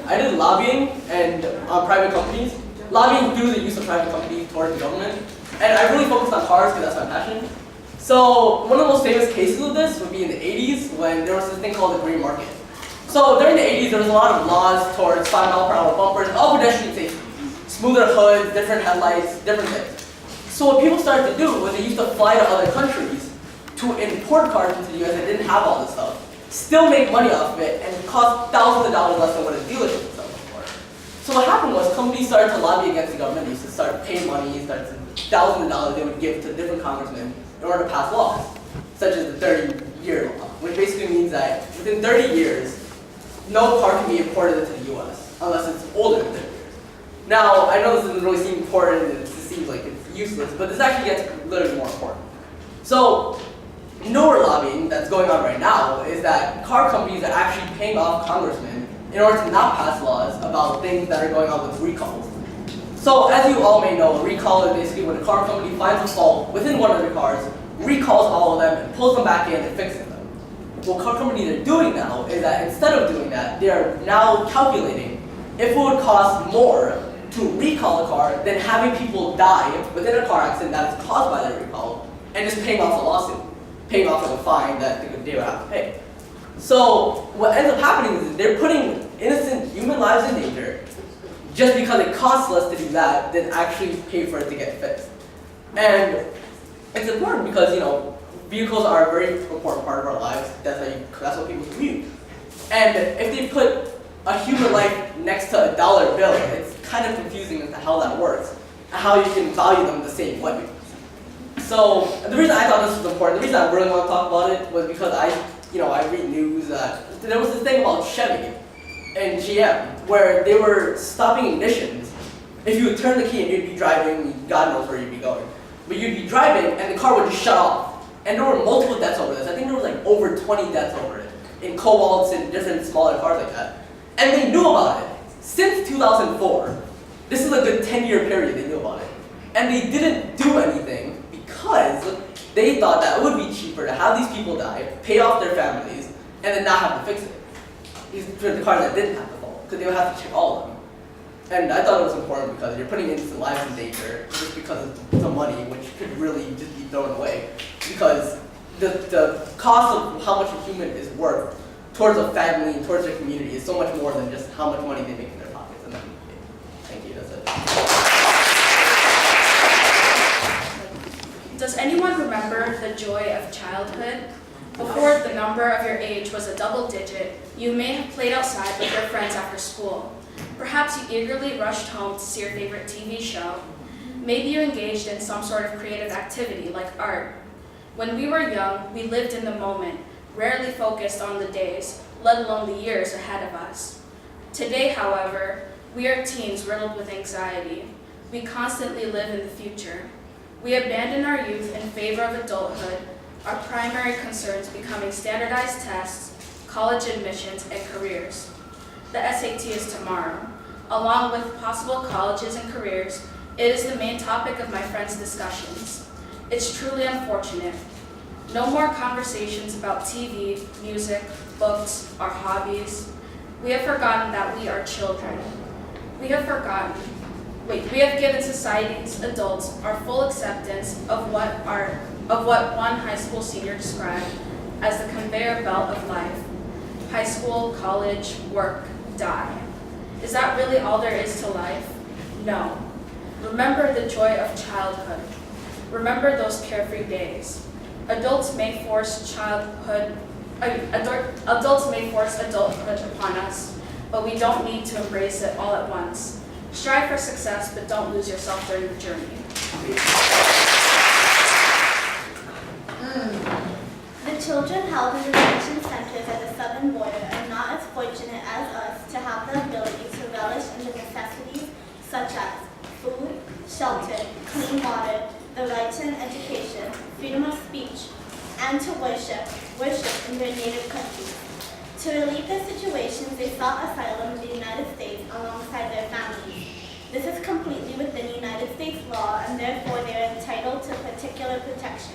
I did lobbying and private companies. Lobbying through the use of private companies towards the government. And I really focused on cars because that's my passion. So one of the most famous cases of this would be in the 80s when there was this thing called the green market. So during the 80s, there was a lot of laws towards 5-mile-per-hour bumpers, all pedestrian safety. Smoother hoods, different headlights, different things. So what people started to do was they used to fly to other countries to import cars into the US that didn't have all this stuff, still make money off of it, and cost thousands of dollars less than what a dealership would sell them for. So what happened was companies started to lobby against the government. They used to start paying money, thousands of dollars they would give to different congressmen in order to pass laws, such as the 30-year law, which basically means that within 30 years, no car can be imported into the US unless it's older than 30 years. Now, I know this doesn't really seem important, and it seems like it's useless, but this actually gets literally more important. So, newer lobbying that's going on right now is that car companies are actually paying off congressmen in order to not pass laws about things that are going on with recalls. So, as you all may know, a recall is basically when a car company finds a fault within one of their cars, recalls all of them, and pulls them back in and fixes them. What car companies are doing now is that instead of doing that, they are now calculating if it would cost more to recall a car than having people die within a car accident that is caused by that recall, and just paying off the lawsuit, paying off like a fine that they would have to pay. So what ends up happening is they're putting innocent human lives in danger just because it costs less to do that than actually pay for it to get fixed. And it's important because, you know, vehicles are a very important part of our lives. That's what people commute. And if they put a human life next to a dollar bill, it's kind of confusing as to how that works and how you can value them the same way. So the reason I thought this was important, the reason I really want to talk about it was because I read news. There was this thing about Chevy and GM where they were stopping ignitions. If you would turn the key and you'd be driving, God knows where you'd be going, but you'd be driving and the car would just shut off. And there were multiple deaths over this. I think there was like over 20 deaths over it in Cobalts and different smaller cars like that. And they knew about it since 2004. This is a good 10-year period they knew about it. And they didn't do anything because they thought that it would be cheaper to have these people die, pay off their families, and then not have to fix it. These were the cars that didn't have the fault, because they would have to check all of them. And I thought it was important because you're putting innocent lives in danger just because of the money, which could really just be thrown away. Because the cost of how much a human is worth towards a family and towards their community is so much more than just how much money they make in their pockets. And then, thank you, that's it. Does anyone remember the joy of childhood? Before the number of your age was a double digit, you may have played outside with your friends after school. Perhaps you eagerly rushed home to see your favorite TV show. Maybe you engaged in some sort of creative activity like art. When we were young, we lived in the moment, rarely focused on the days, let alone the years ahead of us. Today, however, we are teens riddled with anxiety. We constantly live in the future. We abandon our youth in favor of adulthood, our primary concerns becoming standardized tests, college admissions, and careers. The SAT is tomorrow. Along with possible colleges and careers, it is the main topic of my friends' discussions. It's truly unfortunate. No more conversations about TV, music, books, our hobbies. We have forgotten that we are children. We have given society's adults our full acceptance of what one high school senior described as the conveyor belt of life. High school, college, work, die. Is that really all there is to life? No. Remember the joy of childhood. Remember those carefree days. Adults may force adulthood upon us, but we don't need to embrace it all at once. Strive for success, but don't lose yourself during the journey. The children held in detention centers at the southern border are not as fortunate as us to have the ability to relish in the necessities such as food, shelter, clean water, the right to an education, freedom of speech, and to worship in their native countries. To relieve their situations, they sought asylum in the United States alongside their families. This is completely within United States law, and therefore they are entitled to particular protections.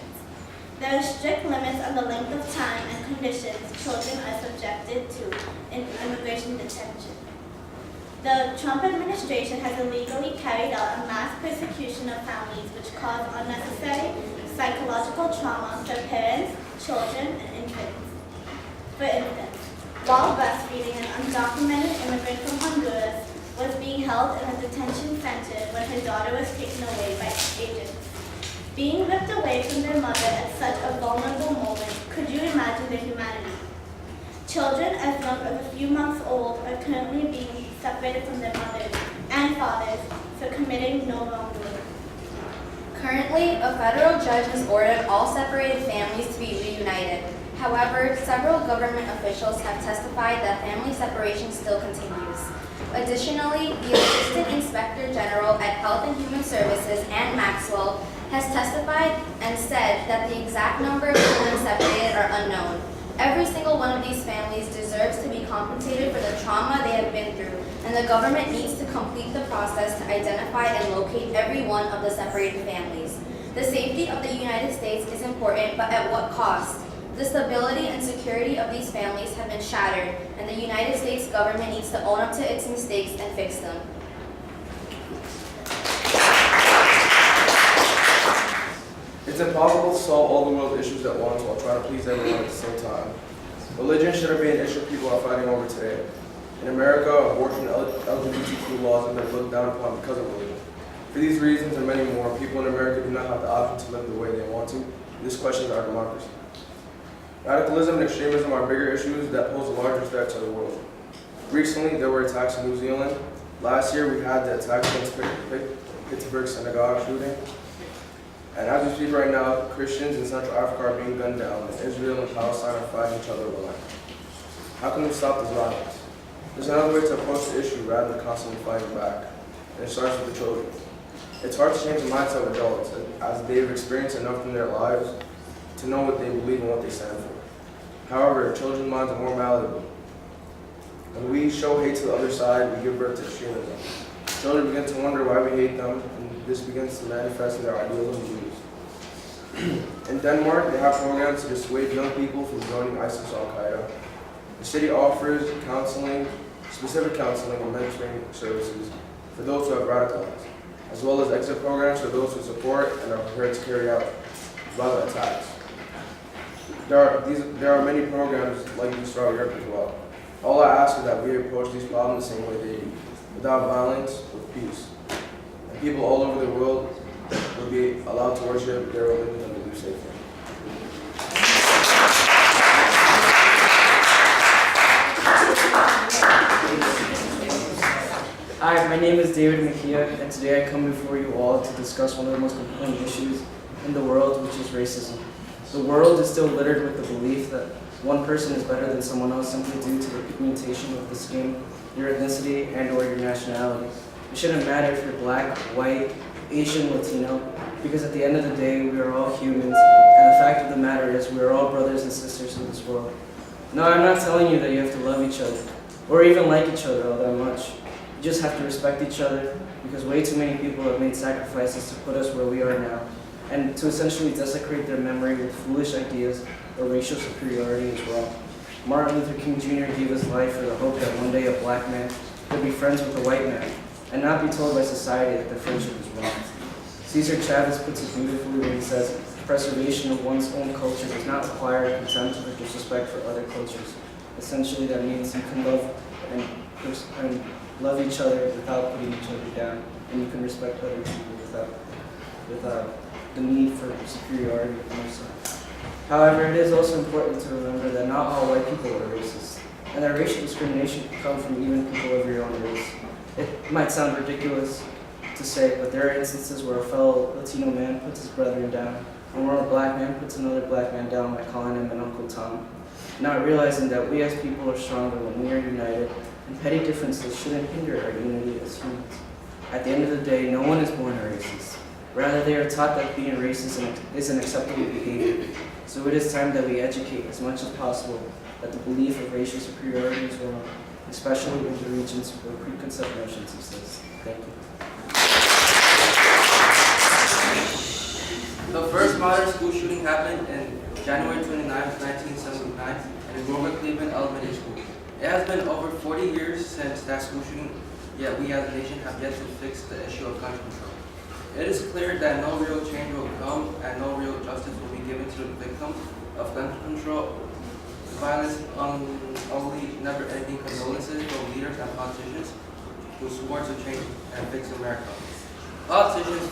There are strict limits on the length of time and conditions children are subjected to in immigration detention. The Trump administration has illegally carried out a mass persecution of families which cause unnecessary psychological trauma for parents, children, and infants. For instance, while breastfeeding, an undocumented immigrant from Honduras was being held in a detention center when her daughter was taken away by agents. Being ripped away from their mother at such a vulnerable moment, could you imagine the humanity? Children as young as a few months old are currently being separated from their mothers and fathers for committing no wrongdoing. Currently, a federal judge has ordered all separated families to be reunited. However, several government officials have testified that family separation still continues. Additionally, the Assistant Inspector General at Health and Human Services, Ann Maxwell, has testified and said that the exact number of children separated are unknown. Every single one of these families deserves to be compensated for the trauma they have been through, and the government needs to complete the process to identify and locate every one of the separated families. The safety of the United States is important, but at what cost? The stability and security of these families have been shattered, and the United States government needs to own up to its mistakes and fix them. It's impossible to solve all the world's issues at once while trying to please everyone at the same time. Religion shouldn't be an issue people are fighting over today. In America, abortion and LGBTQ laws have been looked down upon because of religion. For these reasons and many more, people in America do not have the option to live the way they want to. This questions our democracy. Radicalism and extremism are bigger issues that pose a larger threat to the world. Recently, there were attacks in New Zealand. Last year, we had the attack against Pittsburgh synagogue shooting. And as we speak right now, Christians in Central Africa are being gunned down, and Israel and Palestine are fighting each other over land. How can we stop this violence? There's another way to approach the issue rather than constantly fighting back, and it starts with the children. It's hard to change the mindset of adults, as they've experienced enough in their lives to know what they believe and what they stand for. However, children's minds are more malleable. When we show hate to the other side, we give birth to extremism. Children begin to wonder why we hate them, and this begins to manifest in their ideals and views. In Denmark, they have programs to dissuade young people from joining ISIS or Al-Qaeda. The city offers counseling, specific counseling and mentoring services for those who have radicalized, as well as exit programs for those who support and are prepared to carry out violent attacks. There are many programs like these throughout Europe as well. All I ask is that we approach these problems the same way they do, without violence, with peace. And people all over the world will be allowed to worship their religion and believe safely. Hi, my name is David Mejia, and today I come before you all to discuss one of the most important issues in the world, which is racism. The world is still littered with the belief that one person is better than someone else simply due to the pigmentation of the skin, your ethnicity, and or your nationality. It shouldn't matter if you're black, white, Asian, Latino, because at the end of the day, we are all humans, and the fact of the matter is we are all brothers and sisters in this world. No, I'm not telling you that you have to love each other, or even like each other all that much. You just have to respect each other, because way too many people have made sacrifices to put us where we are now, and to essentially desecrate their memory with foolish ideas or racial superiority is wrong. Martin Luther King Jr. gave his life for the hope that one day a black man could be friends with a white man, and not be told by society that their friendship is wrong. Cesar Chavez puts it beautifully when he says, preservation of one's own culture does not require contempt or disrespect for other cultures. Essentially, that means you can love and love each other without putting each other down, and you can respect other people without the need for superiority on your side. However, it is also important to remember that not all white people are racist, and that racial discrimination can come from even people of your own race. It might sound ridiculous to say, but there are instances where a fellow Latino man puts his brethren down, and where a black man puts another black man down by calling him an Uncle Tom, not realizing that we as people are stronger when we are united, and petty differences shouldn't hinder our unity as humans. At the end of the day, no one is born a racist. Rather, they are taught that being racist is an acceptable behavior. So it is time that we educate as much as possible that the belief of racial superiority is wrong, especially in the regions where preconceived notions exist. Thank you. The first modern school shooting happened in January 29, 1979 in Grover Cleveland Elementary School. It has been over 40 years since that school shooting, yet we as a nation have yet to fix the issue of gun control. It is clear that no real change will come and no real justice will be given to the victims of gun control violence. Only never-ending condolences from leaders and politicians who swore to change and fix America. Politicians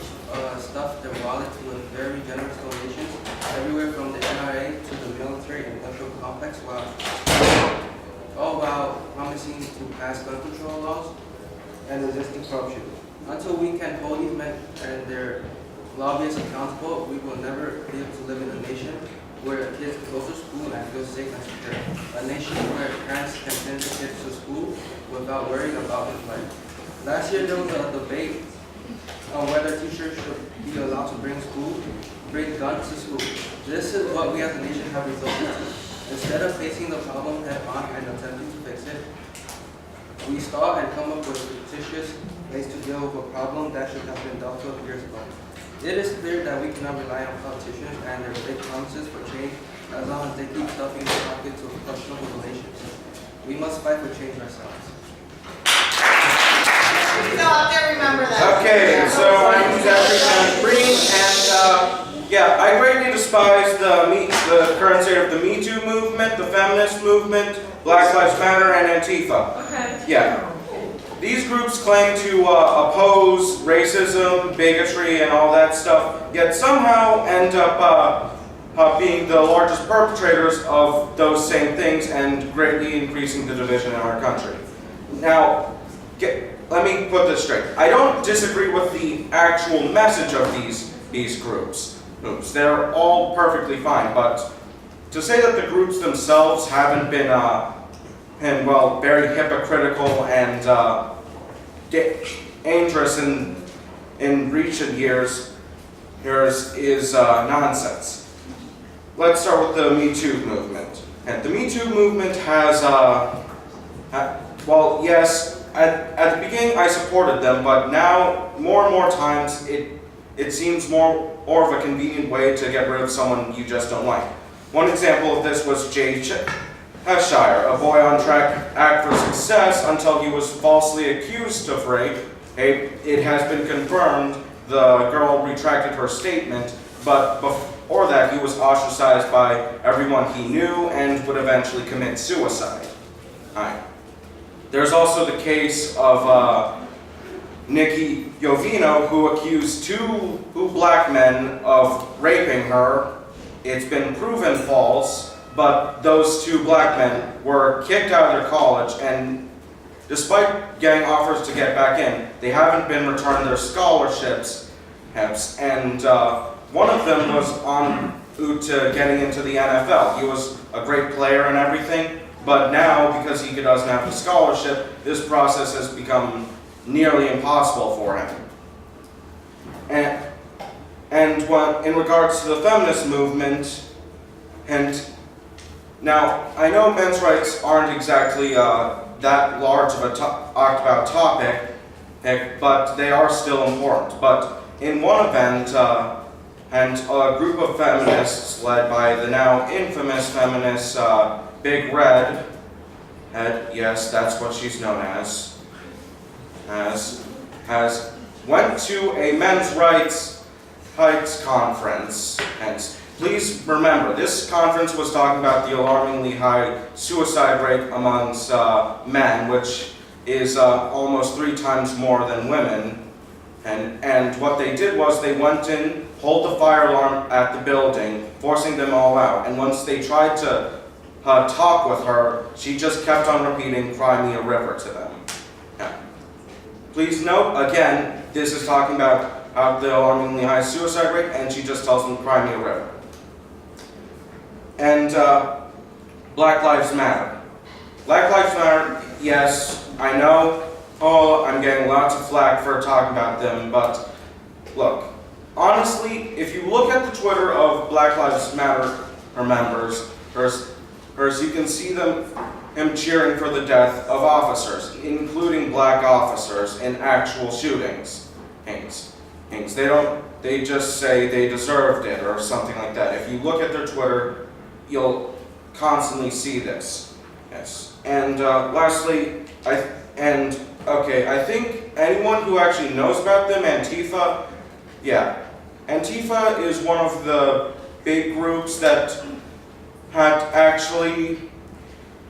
stuff their wallets with very generous donations everywhere from the NRA to the military and industrial complex, all while promising to pass gun control laws and resisting corruption. Until we can hold these men and their lobbyists accountable, we will never be able to live in a nation where kids go to school and feel safe and secure. A nation where parents can send their kids to school without worrying about his life. Last year there was a debate on whether teachers should be allowed to bring guns to school. This is what we as a nation have resulted to. Instead of facing the problem head on and attempting to fix it, we stall and come up with fictitious ways to deal with a problem that should have been dealt with years ago. It is clear that we cannot rely on politicians and their big promises for change as long as they keep stuffing their pockets with questionable donations. We must fight for change ourselves. So out there, remember that. Okay, so I'm Zachary and Breen, and yeah, I greatly despise the current state of the Me Too movement, the feminist movement, Black Lives Matter, and Antifa. Okay. Yeah. These groups claim to oppose racism, bigotry, and all that stuff, yet somehow end up being the largest perpetrators of those same things and greatly increasing the division in our country. Now, let me put this straight. I don't disagree with the actual message of these groups. They're all perfectly fine, but to say that the groups themselves haven't been well, very hypocritical and dangerous in recent years is nonsense. Let's start with the Me Too movement. And the Me Too movement has, well, yes, at the beginning I supported them, but now more and more times it seems more of a convenient way to get rid of someone you just don't like. One example of this was Jada, a boy on track for success until he was falsely accused of rape. It has been confirmed the girl retracted her statement, but before that he was ostracized by everyone he knew and would eventually commit suicide. There's also the case of Nikki Jovino, who accused two black men of raping her. It's been proven false, but those two black men were kicked out of their college, and despite getting offers to get back in, they haven't been returned their scholarships. And one of them was on route to getting into the NFL. He was a great player and everything, but now, because he doesn't have the scholarship, this process has become nearly impossible for him. And in regards to the feminist movement, and now I know men's rights aren't exactly that large of a talked about topic, but they are still important. But in one event, and a group of feminists led by the now infamous feminist Big Red, yes, that's what she's known as went to a men's rights conference. And please remember, this conference was talking about the alarmingly high suicide rate amongst men, which is almost 3 times more than women. And what they did was they went in, pulled the fire alarm at the building, forcing them all out. And once they tried to talk with her, she just kept on repeating, "Cry me a river" to them. Yeah. Please note, again, this is talking about the alarmingly high suicide rate, and she just tells them, "Cry me a river." And Black Lives Matter. Black Lives Matter, yes, I know, I'm getting lots of flack for talking about them, but look, honestly, if you look at the Twitter of Black Lives Matter members, you can see him cheering for the death of officers, including black officers in actual shootings. They just say they deserved it or something like that. If you look at their Twitter, you'll constantly see this. Yes. And lastly, Okay, I think anyone who actually knows about them, Antifa, yeah. Antifa is one of the big groups that had actually,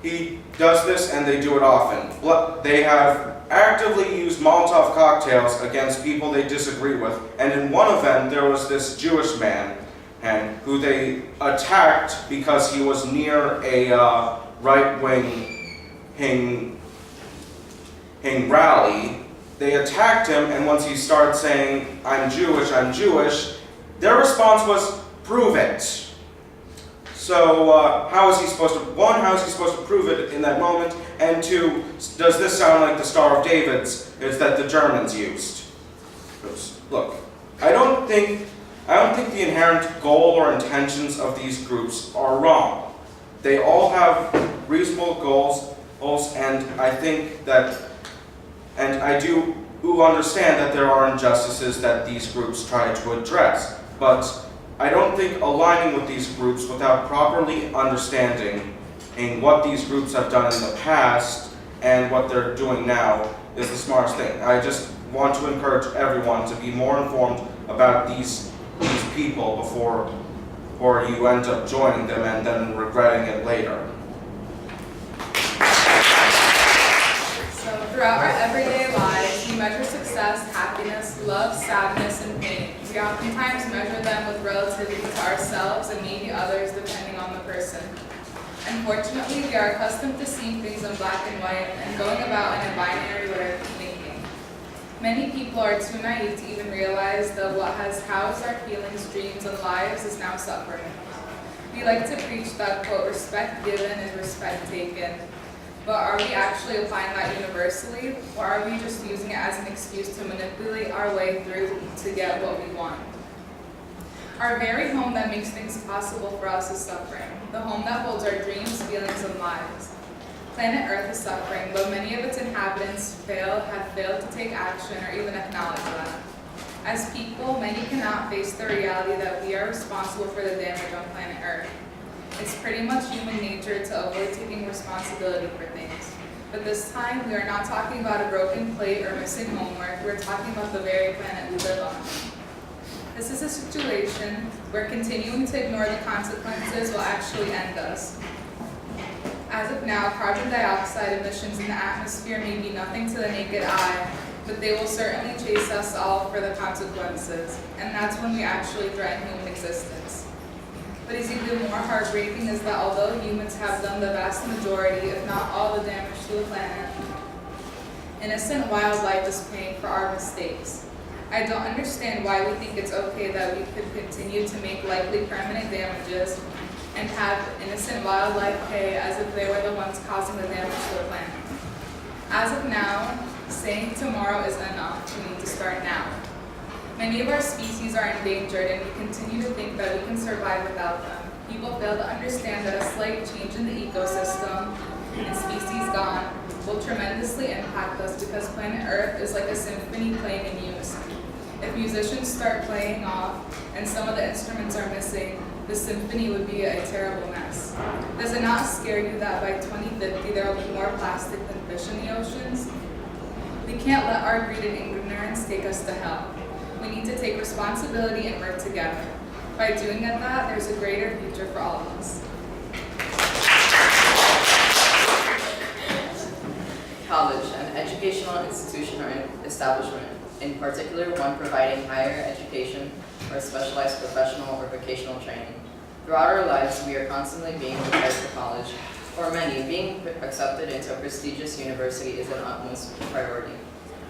he does this and they do it often. They have actively used Molotov cocktails against people they disagree with, and in one event there was this Jewish man who they attacked because he was near a right-wing rally. They attacked him, and once he started saying, I'm Jewish, their response was, prove it. So how is he supposed to prove it in that moment? And two, does this sound like the Star of David's that the Germans used? Look, I don't think the inherent goal or intentions of these groups are wrong. They all have reasonable goals, and I think that, and I do understand that there are injustices that these groups try to address, but I don't think aligning with these groups without properly understanding what these groups have done in the past and what they're doing now is the smartest thing. I just want to encourage everyone to be more informed about these people before you end up joining them and then regretting it later. So throughout our everyday lives, we measure success, happiness, love, sadness, and pain. We oftentimes measure them with relativity to ourselves and maybe others depending on the person. Unfortunately, we are accustomed to seeing things in black and white and going about in a binary way of thinking. Many people are too naive to even realize that what has housed our feelings, dreams, and lives is now suffering. We like to preach that, quote, respect given is respect taken. But are we actually applying that universally, or are we just using it as an excuse to manipulate our way through to get what we want? Our very home that makes things possible for us is suffering. The home that holds our dreams, feelings, and lives. Planet Earth is suffering, but many of its inhabitants have failed to take action or even acknowledge that. As people, many cannot face the reality that we are responsible for the damage on planet Earth. It's pretty much human nature to avoid taking responsibility for things. But this time, we are not talking about a broken plate or missing homework, we're talking about the very planet we live on. This is a situation where continuing to ignore the consequences will actually end us. As of now, carbon dioxide emissions in the atmosphere may be nothing to the naked eye, but they will certainly chase us all for the consequences, and that's when we actually threaten human existence. What is even more heartbreaking is that although humans have done the vast majority, if not all, the damage to the planet, innocent wildlife is paying for our mistakes. I don't understand why we think it's okay that we could continue to make likely permanent damages and have innocent wildlife pay as if they were the ones causing the damage to the planet. As of now, saying tomorrow is enough. We need to start now. Many of our species are endangered and we continue to think that we can survive without them. People fail to understand that a slight change in the ecosystem and species gone will tremendously impact us because planet Earth is like a symphony playing in unison. If musicians start playing off and some of the instruments are missing, the symphony would be a terrible mess. Does it not scare you that by 2050 there will be more plastic than fish in the oceans? We can't let our greed and ignorance take us to hell. We need to take responsibility and work together. By doing that, there's a greater future for all of us. College, an educational institution or establishment, in particular one providing higher education or specialized professional or vocational training. Throughout our lives, we are constantly being prepared for college. For many, being accepted into a prestigious university is an utmost priority.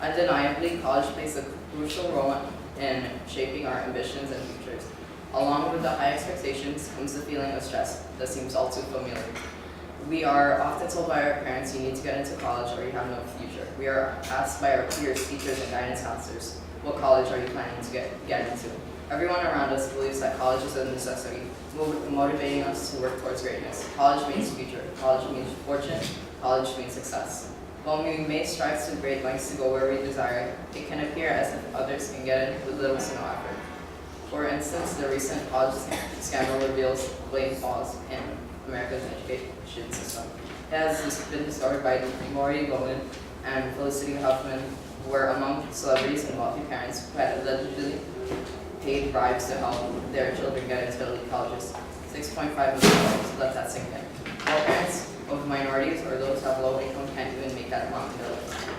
Undeniably, college plays a crucial role in shaping our ambitions and futures. Along with the high expectations comes the feeling of stress that seems all too familiar. We are often told by our parents, you need to get into college or you have no future. We are asked by our peers, teachers, and guidance counselors, what college are you planning to get into? Everyone around us believes that college is a necessity, motivating us to work towards greatness. College means future, college means fortune, college means success. While we may strive to great lengths to go where we desire, it can appear as if others can get in with little to no effort. For instance, the recent college scandal reveals blatant flaws in America's education system. It has been discovered by Maury Bowman, and Felicity Huffman were among celebrities and wealthy parents who had allegedly paid bribes to help their children get into elite colleges. $6.5 million, let that sink in. While parents of minorities or those who have low income can't even make that amount in their life.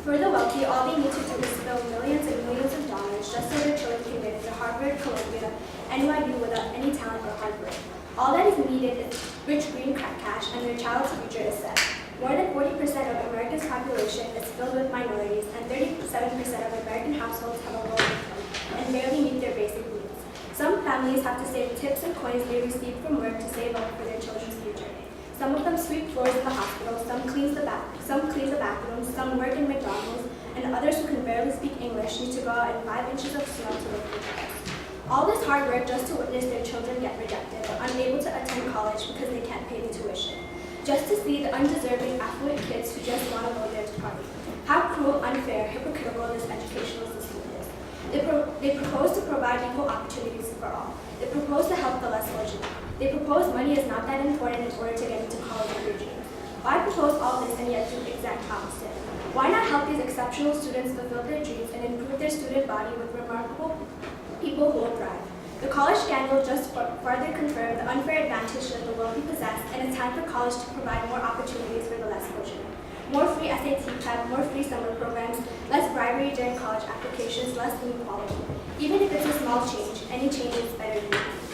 For the wealthy, all they need to do is spill millions and millions of dollars just so their children can get into Harvard, Columbia, NYU without any talent or hard work. All that is needed is rich green cash and their child's future is set. More than 40% of America's population is filled with minorities, and 37% of American households have a low income and barely meet their basic needs. Some families have to save tips and coins they receive from work to save up for their children's future. Some of them sweep floors in the hospital, some clean the bathrooms, some work in McDonald's, and others who can barely speak English need to go out in 5 inches of snow to look for jobs. All this hard work just to witness their children get rejected or unable to attend college because they can't pay the tuition. Just to see the undeserving, affluent kids who just want to go there to party. How cruel, unfair, hypocritical this educational system is. They propose to provide equal opportunities for all. They propose to help the less fortunate. They propose money is not that important in order to get into college of your dreams. Why propose all this and yet do the exact opposite? Why not help these exceptional students fulfill their dreams and improve their student body with remarkable people who will thrive? The college scandal just further confirmed the unfair advantage that the wealthy possess, and it's time for college to provide more opportunities for the less fortunate. More free SAT prep, more free summer programs, less bribery during college applications, less inequality. Even if it's a small change, any change is better than nothing.